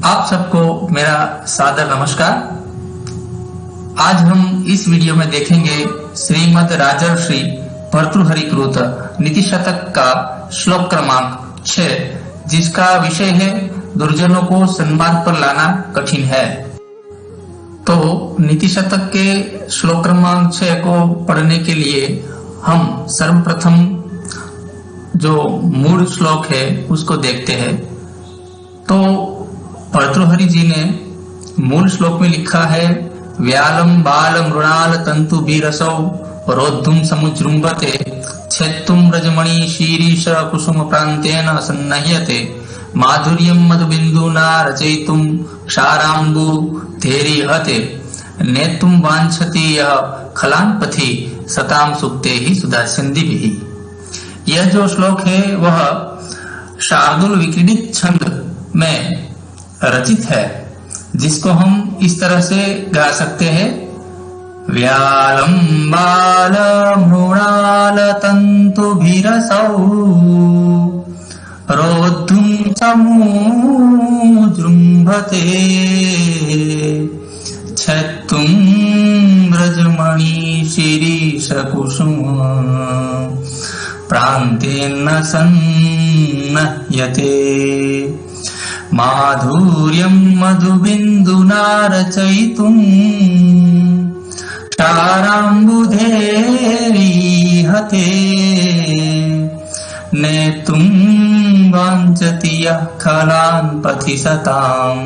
आप सबको मेरा सादर नमस्कार। आज हम इस वीडियो में देखेंगे श्रीमद् राजर्षि भर्तृहरि कृत नीति शतक का श्लोक क्रमांक 6, जिसका विषय है दुर्जनों को सन्मार्ग पर लाना कठिन है। तो नीति शतक के श्लोक क्रमांक 6 को पढ़ने के लिए हम सर्वप्रथम जो मूल श्लोक है उसको देखते हैं। तो भर्तृहरि जी ने मूल श्लोक में लिखा है, व्यालम बाल मृणाल तंतु बीरसौ रोद्धुम समुजृंभते छेत्तुम रजमणि शीरीश कुसुम प्रांतेन सन्नह्यते माधुर्यम मधुबिंदुना रचयितुम क्षाराम्बु धैर्यहते नेतुम वांछति यः खलान पथि सताम सुक्ते ही सुधास्यन्दिभिः। यह जो श्लोक है वह शार्दूल विक्रीडित छंद में रचित है, जिसको हम इस तरह से गा सकते हैं। व्यालम बाल मृणाल तंतु भीरसौ रोद्धुम समुजृंभते छत्तुम व्रजमणि शिरीष कुसुम प्रान्तेन सन्नह्यते माधुर्यं मधुबिन्दुना रचयितुं क्षाराम्बुधैर्यहते नेतुं वाञ्छति यः खलान् पथि सतां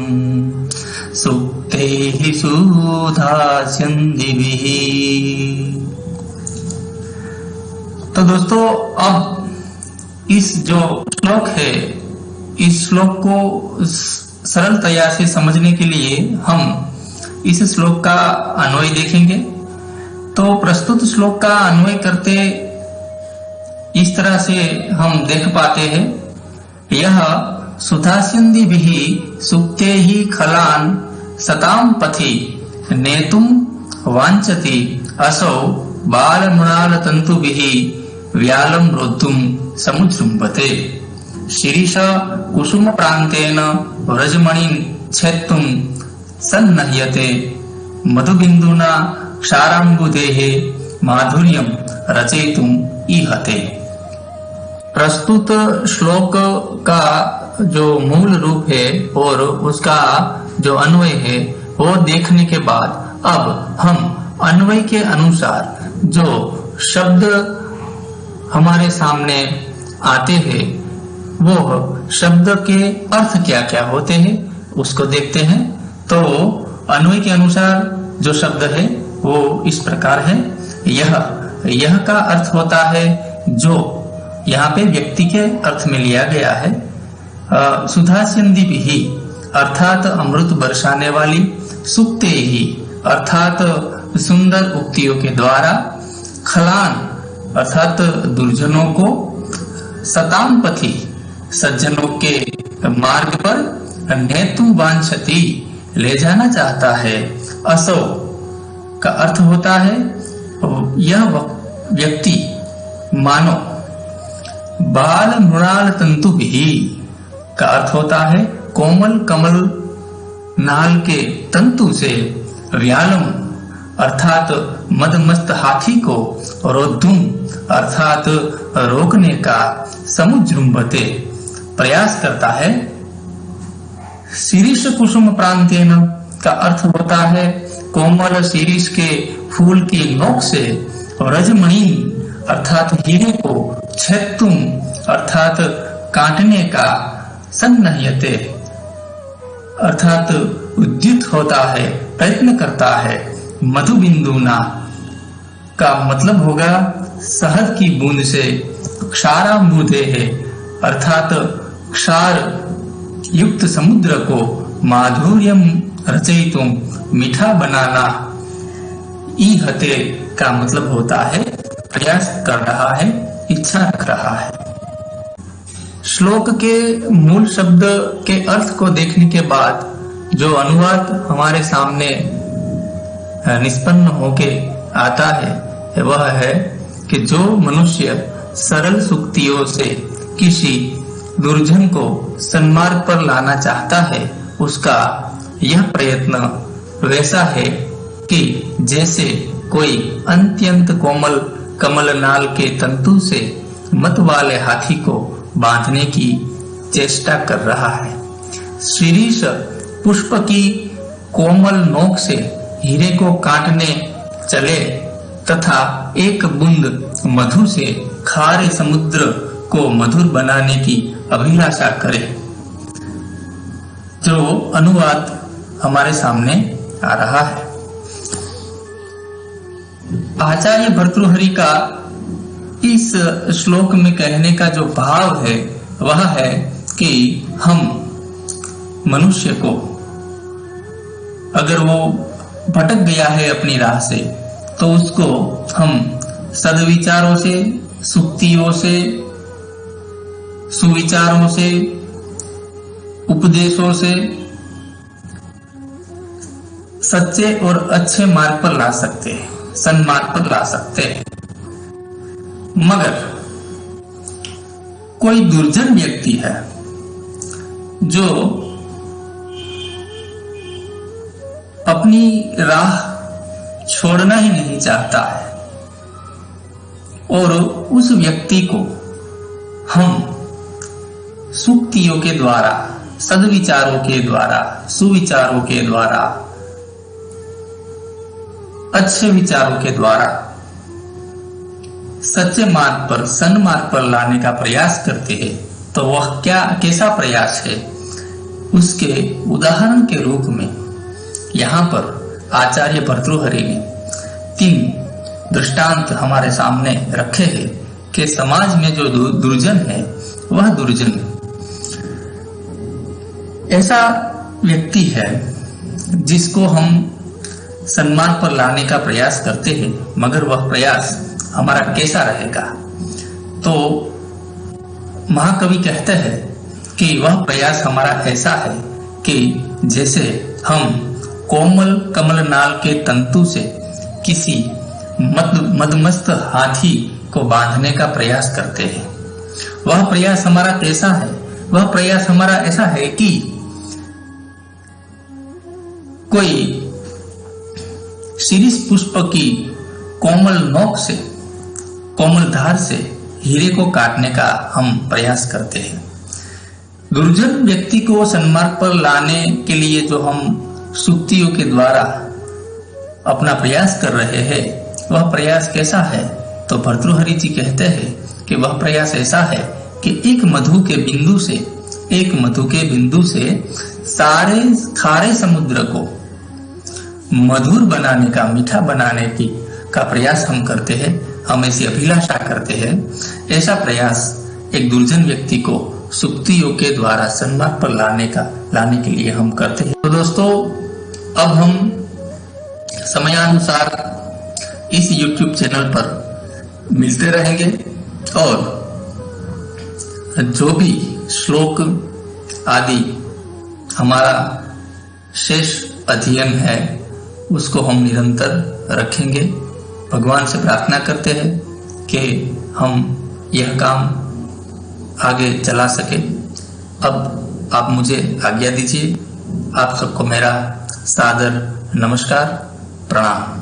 सुक्तैः सुधास्यन्दिभिः। तो दोस्तों, अब इस जो श्लोक है, इस श्लोक को सरलतया से समझने के लिए हम इस श्लोक का अन्वय देखेंगे। तो प्रस्तुत श्लोक का अन्वय करते इस तरह से हम देख पाते हैं, यह सुधास्यन्दिभिः सुक्ते ही खलान सताम पथि नेतुम वांछति असौ बाल मृणाल तंतुभिः व्यालम रोद्धुम समुजृंभते शिरीष कुसुम प्रांतेन व्रजमणिं छेत्तुं सन्नह्यते मधुबिंदुना क्षाराम्बुधेः माधुर्यं रचयितुं ईहते। प्रस्तुत श्लोक का जो मूल रूप है और उसका जो अन्वय है वो देखने के बाद अब हम अन्वय के अनुसार जो शब्द हमारे सामने आते हैं वो शब्द के अर्थ क्या क्या होते हैं उसको देखते हैं। तो अन्वय के अनुसार जो शब्द है वो इस प्रकार है। यह का अर्थ होता है जो यहाँ पे व्यक्ति के अर्थ में लिया गया है। सुधास्यन्दिभिः अर्थात अमृत बरसाने वाली, सुक्ते ही अर्थात सुंदर उक्तियों के द्वारा, खलान अर्थात दुर्जनों को, सताम पथि सज्जनों के मार्ग पर, नेतुम वांछति ले जाना चाहता है, असौ का अर्थ होता है यह व्यक्ति मानो, बाल मृणाल तंतुभिः का अर्थ होता है कोमल कमल नाल के तंतु से, व्यालम अर्थात मदमस्त हाथी को, रोद्धुम अर्थात रोकने का, समुजृंभते प्रयास करता है, शिरीष कुसुम प्रांतेन का अर्थ होता है कोमल शिरीष के फूल की नोक से, रजमणि अर्थात हीरे को, छेत्तुम अर्थात काटने का, सन्नह्यते अर्थात उद्युत होता है, प्रयत्न करता है, मधुबिंदुना का मतलब होगा शहद की बूंद से, क्षाराम्बुधेः अर्थात क्षार युक्त समुद्र को, माधुर्यम रचयितुम मीठा बनाना, ईहते का मतलब होता है प्रयास कर रहा है, इच्छा रख रहा है। श्लोक के मूल शब्द के अर्थ को देखने के बाद जो अनुवाद हमारे सामने निष्पन्न होके आता है वह है कि जो मनुष्य सरल सुक्तियों से किसी दुर्जन को सन्मार्ग पर लाना चाहता है उसका यह प्रयत्न वैसा है कि जैसे कोई अत्यंत कोमल कमलनाल के तंतु से मत वाले हाथी को बांधने की चेष्टा कर रहा है। शिरीष पुष्प की कोमल नोक से हीरे को काटने चले तथा एक बूंद मधु से खारे समुद्र को मधुर बनाने की अभिलाषा करे। जो अनुवाद हमारे सामने आ रहा है। आचार्य भर्तृहरि का इस श्लोक में कहने का जो भाव है वह है कि हम मनुष्य को अगर वो भटक गया है अपनी राह से तो उसको हम सद्विचारों से, सुक्तियों से, सुविचारों से, उपदेशों से सच्चे और अच्छे मार्ग पर ला सकते हैं, सन्मार्ग पर ला सकते हैं। मगर कोई दुर्जन व्यक्ति है जो अपनी राह छोड़ना ही नहीं चाहता है और उस व्यक्ति को हम सुक्तियों के द्वारा, सद्विचारों के द्वारा, सुविचारों के द्वारा, अच्छे विचारों के द्वारा सच्चे मार्ग पर, सन्मार्ग पर लाने का प्रयास करते हैं। तो वह कैसा प्रयास है, उसके उदाहरण के रूप में यहाँ पर आचार्य भर्तृहरि ने 3 दृष्टांत हमारे सामने रखे हैं कि समाज में जो दुर्जन है वह दुर्जन ऐसा व्यक्ति है जिसको हम सन्मार्ग पर लाने का प्रयास करते हैं, मगर वह प्रयास हमारा कैसा रहेगा। तो महाकवि कहते हैं कि वह प्रयास हमारा ऐसा है कि जैसे हम कोमल कमलनाल के तंतु से किसी मदमस्त हाथी को बांधने का प्रयास करते हैं। वह प्रयास हमारा कैसा है? वह प्रयास हमारा ऐसा है कि कोई शिरीष पुष्प की कोमल नोक से, कोमल धार से हीरे को काटने का हम प्रयास करते हैं। दुर्जन व्यक्ति को सन्मार्ग पर लाने के लिए जो हम सुक्तियों के द्वारा अपना प्रयास कर रहे हैं, वह प्रयास कैसा है? तो भर्तृहरि जी कहते हैं कि वह प्रयास ऐसा है कि एक मधु के बिंदु से सारे खारे समुद्र को मधुर बनाने का, मीठा बनाने का प्रयास हम करते हैं, हम ऐसी अभिलाषा करते हैं। ऐसा प्रयास एक दुर्जन व्यक्ति को सुक्तियों के द्वारा सन्मार्ग पर लाने के लिए हम करते हैं। तो दोस्तों, अब हम समयानुसार इस YouTube चैनल पर मिलते रहेंगे और जो भी श्लोक आदि हमारा शेष अध्ययन है उसको हम निरंतर रखेंगे। भगवान से प्रार्थना करते हैं कि हम यह काम आगे चला सके। अब आप मुझे आज्ञा दीजिए। आप सबको मेरा सादर नमस्कार, प्रणाम।